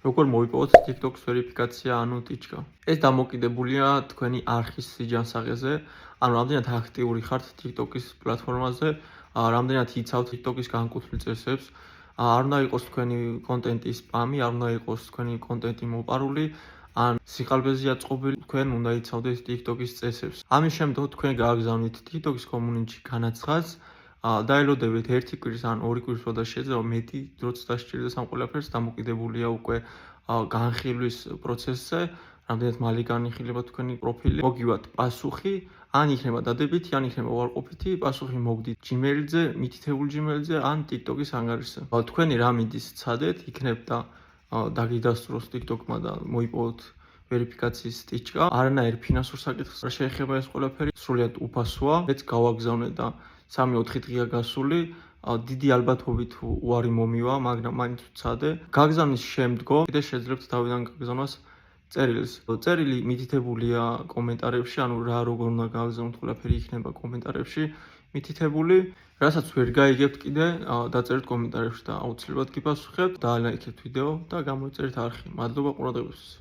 როგორ მოვიპოვოთ TikTok-ის ვერიფიკაცია, ანუ ტიჩკა. ეს დამოკიდებულია თქვენი არხის სიჯანსაღეზე, ანუ რამდენად აქტიური ხართ TikTok-ის პლატფორმაზე, რამდენად იცავთ TikTok-ის განკუთვნილ წესებს, არ უნდა იყოს თქვენი კონტენტი სპამი, არ უნდა იყოს თქვენი კონტენტი მოპარული, ან სიყალბეზეა წყობილი, თქვენ უნდა იცავდეთ TikTok-ის წესებს. ამის შემდგომ თქვენ გააგზავნით TikTok-ის კომუნიტში განაცხადს, დაელოდებით 1 კვირის ან 2 კვირის როდა შეიძლება მეტი დროც დასჭირდეს ამ ყველაფერს, დამოკიდებულია უკვე განხილვის პროცესზე, რამდენად მალე განიხილება თქვენი პროფილი, მოგივათ პასუხი, ან იქნება დადებითი, ან იქნება უარყოფითი, პასუხი მოგდით Gmail-ზე, მითითებული Gmail-ზე, ან TikTok-ის ანგარიშზე. თქვენი რა მინდის ცადეთ, იქნებ და დაგიდასტუროს TikTok-მა და მოიპოვოთ ვერიფიკაციის ტიჩკა. არანაირ ფინანსურ საკითხს არ შეეხება ეს ყველაფერი, სრულიად უფასოა. მეც გავაგზავნე და 3-4 დღეა გასული, დიდი ალბათობით უარი მომივა, მაგრამ მაინც ვცადე. გაგზავნის შემდგომ კიდე შეძლებთ თავიდან გაგზავნას წერილს. წერილი მითითებულია კომენტარებში, ანუ რა როგორ უნდა გააგზავნოთ, ყველაფერი იქნება კომენტარებში მითითებული. რასაც ვერ გაიგებთ კიდე, დაწერთ კომენტარებში და აუცილებლად გიპასუხებთ, დაალაიქეთ ვიდეო და გამოიწერეთ არხი. მადლობა ყურადღებისთვის.